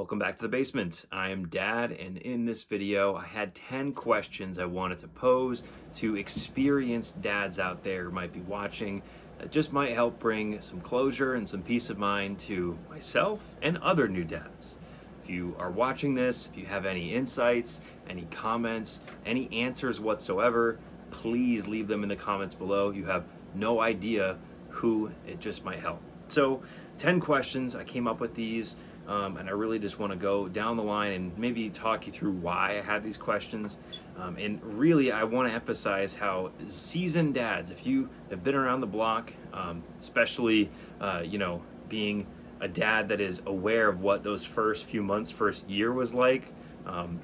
Welcome back to the basement. I am Dad, and in this video, I had 10 questions I wanted to pose to experienced dads out there who might be watching that just might help bring some closure and some peace of mind to myself and other new dads. If you are watching this, if you have any insights, any comments, any answers whatsoever, please leave them in the comments below. You have no idea who it just might help. So, 10 questions, I came up with these. And I really just want to go down the line and maybe talk you through why I had these questions. And really, I want to emphasize how seasoned dads, if you have been around the block, especially, being a dad that is aware of what those first few months, first year was like,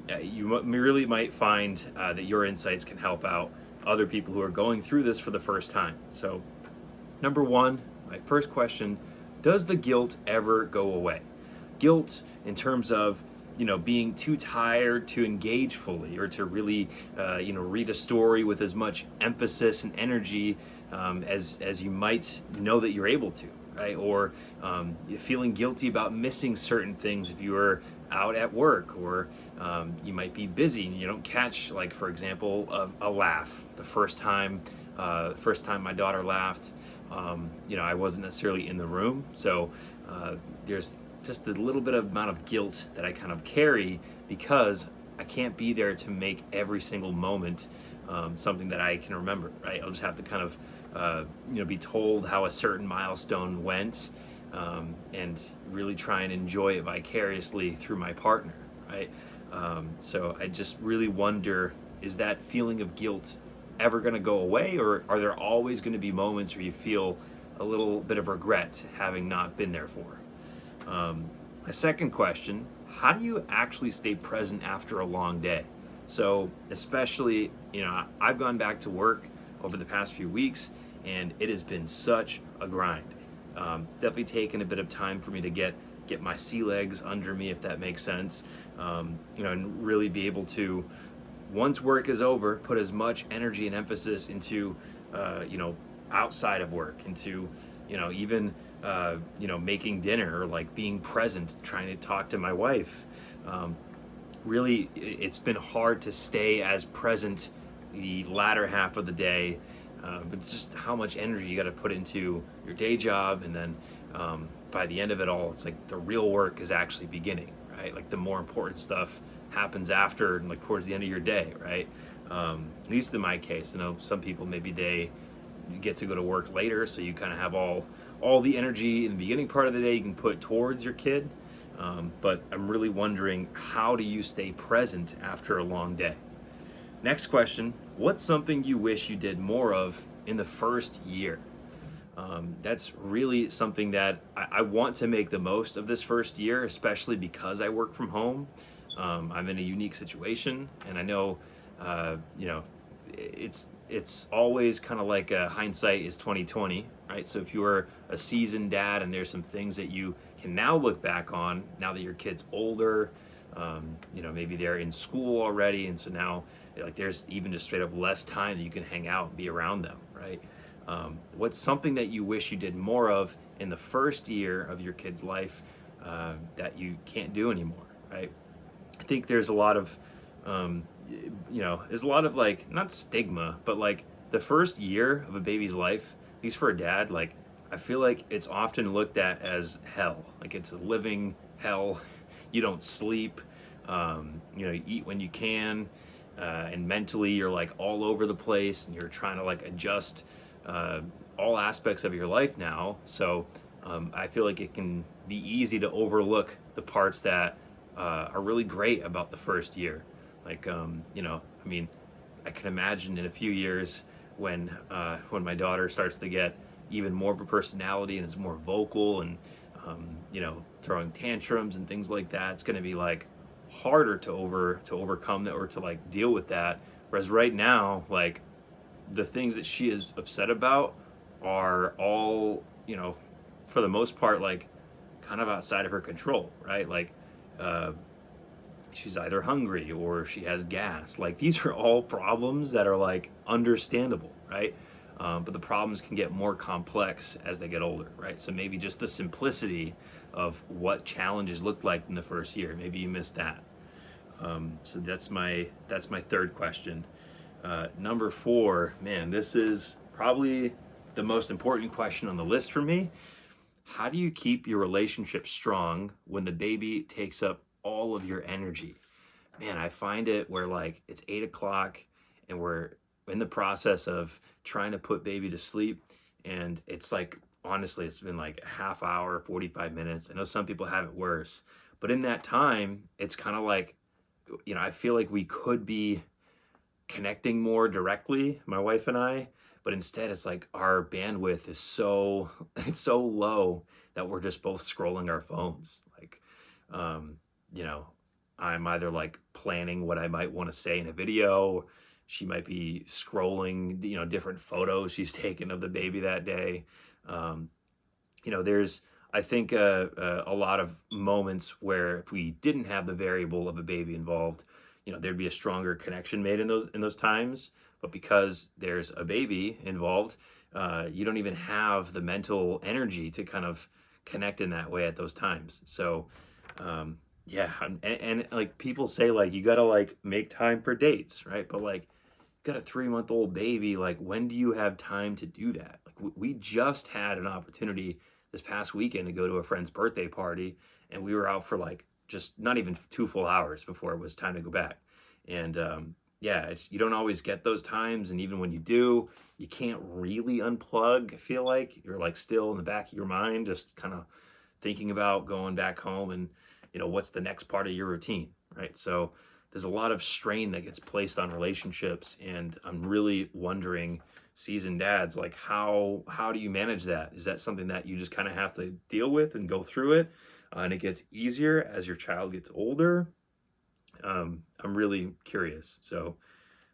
really might find that your insights can help out other people who are going through this for the first time. So, number one, my first question, does the guilt ever go away? Guilt in terms of being too tired to engage fully or to really read a story with as much emphasis and energy as you might know that you're able to, right? Or feeling guilty about missing certain things if you are out at work, or you might be busy and you don't catch, like, for example, a laugh. The first time my daughter laughed, I wasn't necessarily in the room, so there's just a little bit of amount of guilt that I kind of carry because I can't be there to make every single moment something that I can remember, right? I'll just have to kind of, be told how a certain milestone went, and really try and enjoy it vicariously through my partner, right? So I just really wonder, is that feeling of guilt ever going to go away, or are there always going to be moments where you feel a little bit of regret having not been there for? My second question, how do you actually stay present after a long day? So especially, I've gone back to work over the past few weeks and it has been such a grind. It's definitely taken a bit of time for me to get my sea legs under me, if that makes sense. And really be able to, once work is over, put as much energy and emphasis into, outside of work, into, even making dinner, or like being present, trying to talk to my wife. Really, it's been hard to stay as present the latter half of the day, but just how much energy you got to put into your day job, and then by the end of it all, it's like the real work is actually beginning, right? Like the more important stuff happens after, and like towards the end of your day, right? At least in my case, I know some people, maybe they get to go to work later, so you kind of have all the energy in the beginning part of the day you can put towards your kid. But I'm really wondering, how do you stay present after a long day? Next question, what's something you wish you did more of in the first year? That's really something that I want to make the most of this first year, especially because I work from home. I'm in a unique situation, and I know, it's always kind of like hindsight is 2020, right? So if you are a seasoned dad and there's some things that you can now look back on now that your kid's older, maybe they're in school already, and so now, like, there's even just straight up less time that you can hang out and be around them, right? What's something that you wish you did more of in the first year of your kid's life that you can't do anymore, right? I think there's a lot of there's a lot of, like, not stigma, but like the first year of a baby's life, at least for a dad, like, I feel like it's often looked at as hell. Like, it's a living hell. You don't sleep, you eat when you can, and mentally you're like all over the place, and you're trying to like adjust all aspects of your life now. So I feel like it can be easy to overlook the parts that are really great about the first year. Like, I can imagine in a few years when my daughter starts to get even more of a personality and is more vocal and, throwing tantrums and things like that, it's going to be like harder to overcome that, or to like deal with that. Whereas right now, like, the things that she is upset about are all, for the most part, like, kind of outside of her control, right? Like, she's either hungry or she has gas. Like, these are all problems that are like understandable, right? but the problems can get more complex as they get older, right? So maybe just the simplicity of what challenges looked like in the first year, maybe you missed that. So that's my third question. Number four, man, this is probably the most important question on the list for me. How do you keep your relationship strong when the baby takes up all of your energy? Man, I find it where like it's 8 o'clock and we're in the process of trying to put baby to sleep. And it's like, honestly, it's been like a half hour, 45 minutes. I know some people have it worse, but in that time, it's kind of like, I feel like we could be connecting more directly, my wife and I, but instead it's like our bandwidth is so it's so low that we're just both scrolling our phones. Like, um, you know, I'm either like planning what I might want to say in a video. She might be scrolling, different photos she's taken of the baby that day. Um, there's I think a lot of moments where if we didn't have the variable of a baby involved, there'd be a stronger connection made in those times. But because there's a baby involved, you don't even have the mental energy to kind of connect in that way at those times. So, yeah, and like people say, like you gotta like make time for dates, right? But like got a 3-month-old baby, like when do you have time to do that? Like we just had an opportunity this past weekend to go to a friend's birthday party, and we were out for like just not even 2 full hours before it was time to go back. And yeah, you don't always get those times, and even when you do, you can't really unplug. I feel like you're like still in the back of your mind just kind of thinking about going back home and what's the next part of your routine, right? So there's a lot of strain that gets placed on relationships, and I'm really wondering, seasoned dads, like how do you manage that? Is that something that you just kind of have to deal with and go through it, and it gets easier as your child gets older? I'm really curious. So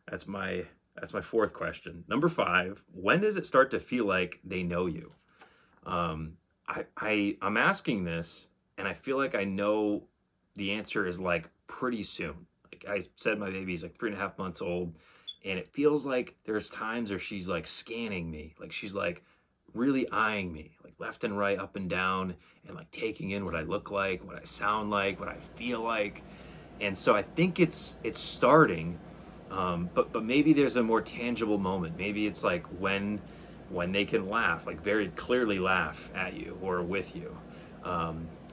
that's my fourth question. Number five, when does it start to feel like they know you? I'm asking this, and I feel like I know the answer is like pretty soon. Like I said, my baby's like 3.5 months old, and it feels like there's times where she's like scanning me, like she's like really eyeing me, like left and right, up and down, and like taking in what I look like, what I sound like, what I feel like. And so I think it's starting, but maybe there's a more tangible moment. Maybe it's like when they can laugh, like very clearly laugh at you or with you,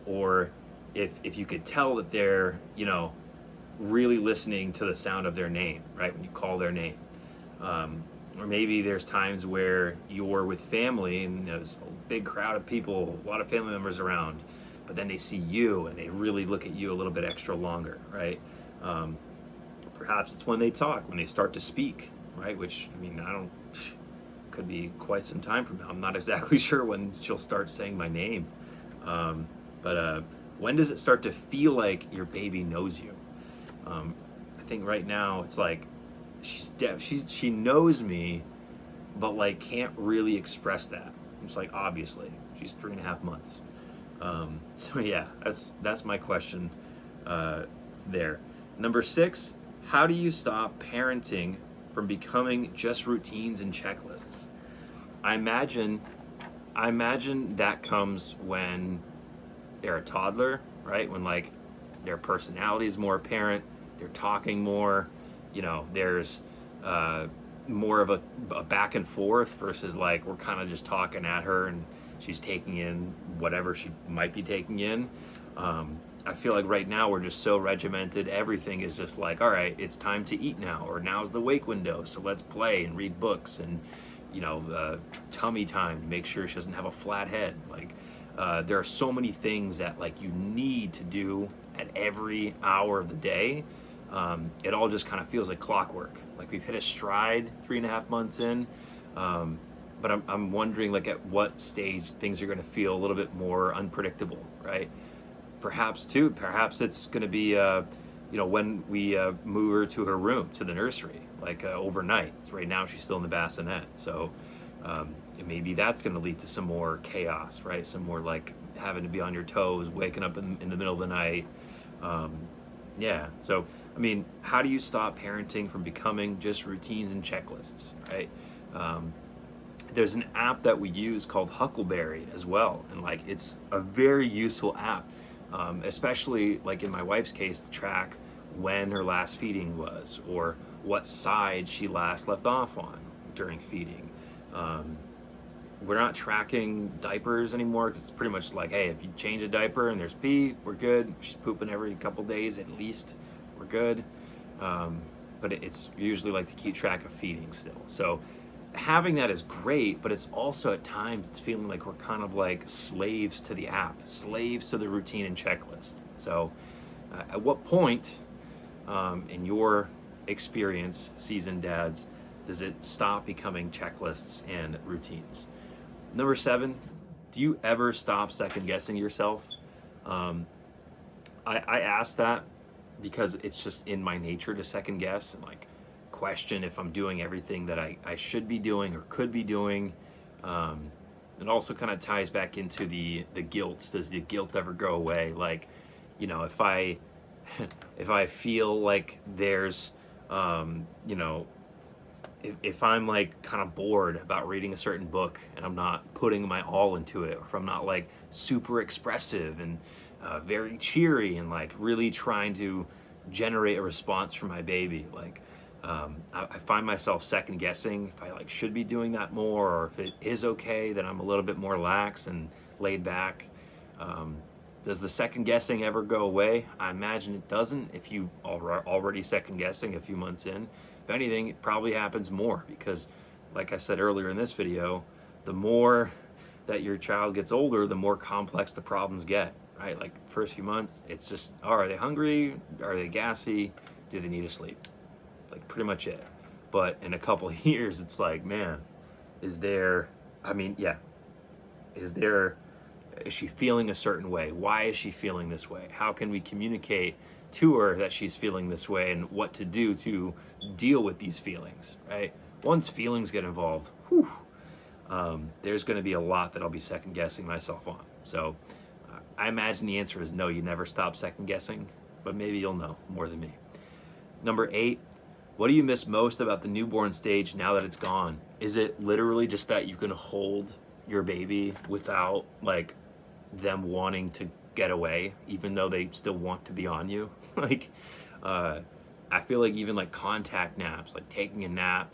or if you could tell that they're really listening to the sound of their name, right, when you call their name. Or maybe there's times where you're with family and there's a big crowd of people, a lot of family members around, but then they see you and they really look at you a little bit extra longer, right? Perhaps it's when they talk, when they start to speak, right? Which, I mean, could be quite some time from now. I'm not exactly sure when she'll start saying my name. But when does it start to feel like your baby knows you? I think right now it's like she knows me, but like can't really express that. It's like obviously she's 3.5 months. So yeah, that's my question there. Number six, how do you stop parenting from becoming just routines and checklists? I imagine that comes when they're a toddler, right? When like their personality is more apparent, they're talking more, there's more of a back and forth versus like we're kind of just talking at her and she's taking in whatever she might be taking in. I feel like right now we're just so regimented. Everything is just like, all right, it's time to eat now, or now's the wake window, so let's play and read books and tummy time to make sure she doesn't have a flat head. Like there are so many things that like you need to do at every hour of the day. It all just kind of feels like clockwork. Like we've hit a stride 3.5 months in, but I'm wondering like at what stage things are going to feel a little bit more unpredictable, right? Perhaps it's going to be when we move her to her room, to the nursery, like overnight. So right now she's still in the bassinet, so maybe that's going to lead to some more chaos, right? Some more like having to be on your toes, waking up in the middle of the night. Yeah, so I mean, how do you stop parenting from becoming just routines and checklists, right? there's an app that we use called Huckleberry as well, and like it's a very useful app, especially like in my wife's case to track when her last feeding was or what side she last left off on during feeding. Um, we're not tracking diapers anymore because it's pretty much like, hey, if you change a diaper and there's pee, we're good. She's pooping every couple days at least, we're good. But it's usually like to keep track of feeding still. So having that is great, but it's also at times it's feeling like we're kind of like slaves to the app, slaves to the routine and checklist. So at what point in your experience, seasoned dads, does it stop becoming checklists and routines? Number 7, do you ever stop second guessing yourself? Um, I ask that because it's just in my nature to second guess and like question if I'm doing everything that I should be doing or could be doing. Um, it also kind of ties back into the guilt. Does the guilt ever go away? Like, if I if I feel like there's you know if I'm like kind of bored about reading a certain book and I'm not putting my all into it, or if I'm not like super expressive and very cheery and like really trying to generate a response for my baby, like I find myself second guessing if I like should be doing that more, or if it is okay that I'm a little bit more lax and laid back. Um, does the second guessing ever go away? I imagine it doesn't if you've already second guessing a few months in. If anything, it probably happens more because, like I said earlier in this video, the more that your child gets older, the more complex the problems get, right? Like first few months, it's just, oh, are they hungry? Are they gassy? Do they need to sleep? Like pretty much it. But in a couple of years, it's like, man, is there, I mean, yeah, is there, is she feeling a certain way? Why is she feeling this way? How can we communicate to her that she's feeling this way and what to do to deal with these feelings, right? Once feelings get involved, whew, there's going to be a lot that I'll be second guessing myself on. So I imagine the answer is no, you never stop second guessing, but maybe you'll know more than me. Number 8, what do you miss most about the newborn stage now that it's gone? Is it literally just that you can hold your baby without like them wanting to get away, even though they still want to be on you? Like, I feel like even like contact naps, like taking a nap,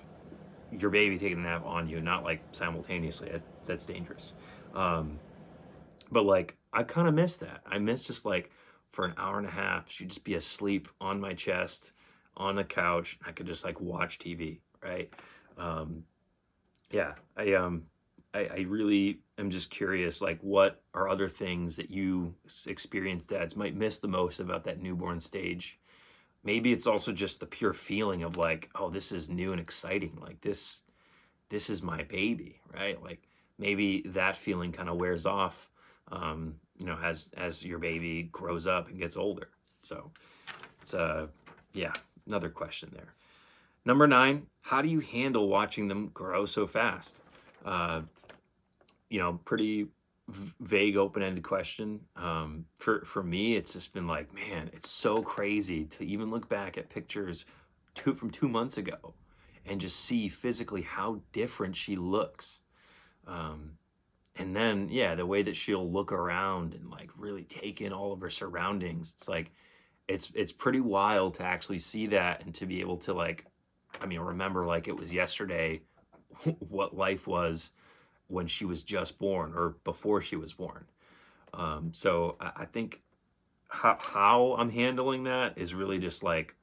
your baby taking a nap on you, not like simultaneously, that's dangerous. But like, I kind of miss that. I miss just like for an hour and a half, she'd just be asleep on my chest, on the couch. I could just like watch TV, right? Um, yeah, I really am just curious, like, what are other things that you experienced dads might miss the most about that newborn stage? Maybe it's also just the pure feeling of like, oh, this is new and exciting. Like this is my baby, right? Like maybe that feeling kind of wears off, as your baby grows up and gets older. So it's yeah, another question there. Number 9, how do you handle watching them grow so fast? Uh, pretty vague, open-ended question. For me, it's just been like, man, it's so crazy to even look back at pictures from 2 months ago and just see physically how different she looks. Um, and then, yeah, the way that she'll look around and like really take in all of her surroundings. It's like, it's pretty wild to actually see that and to be able to like, I mean, remember like it was yesterday what life was when she was just born or before she was born. So I think how I'm handling that is really just like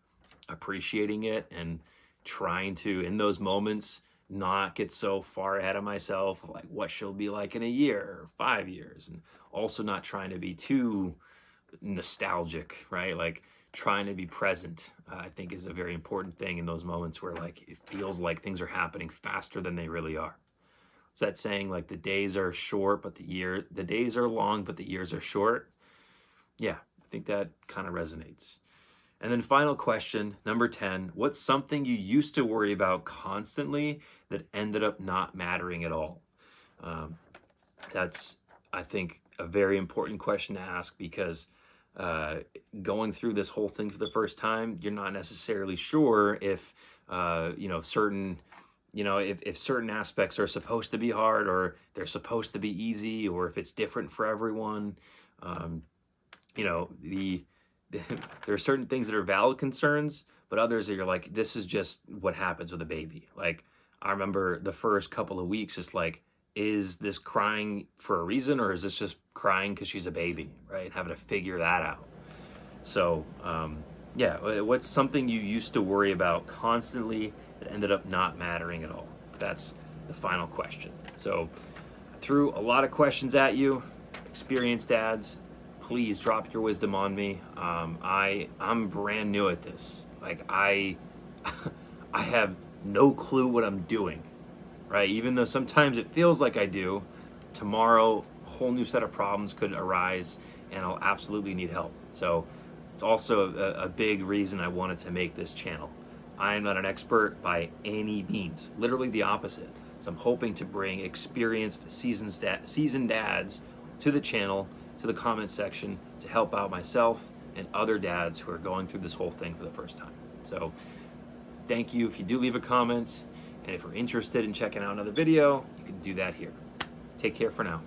appreciating it and trying to, in those moments, not get so far ahead of myself, like what she'll be like in a year or 5 years, and also not trying to be too nostalgic, right? Like trying to be present, I think is a very important thing in those moments where like it feels like things are happening faster than they really are. It's that saying like the days are short, but the days are long, but the years are short. Yeah, I think that kind of resonates. And then final question, number 10, what's something you used to worry about constantly that ended up not mattering at all? Um, that's, I think, a very important question to ask because going through this whole thing for the first time, you're not necessarily sure if, certain you know, if certain aspects are supposed to be hard or they're supposed to be easy, or if it's different for everyone. Um, you know, there are certain things that are valid concerns, but others that you're like, this is just what happens with a baby. Like, I remember the first couple of weeks, just like, is this crying for a reason, or is this just crying because she's a baby, right? Having to figure that out. So, yeah, what's something you used to worry about constantly that ended up not mattering at all? That's the final question. So, I threw a lot of questions at you, experienced dads. Please drop your wisdom on me. I'm brand new at this. Like I I have no clue what I'm doing, right? Even though sometimes it feels like I do, tomorrow a whole new set of problems could arise and I'll absolutely need help. So it's also a big reason I wanted to make this channel. I am not an expert by any means, literally the opposite. So I'm hoping to bring experienced seasoned dads to the channel, to the comment section, to help out myself and other dads who are going through this whole thing for the first time. So thank you if you do leave a comment, and if you're interested in checking out another video, you can do that here. Take care for now.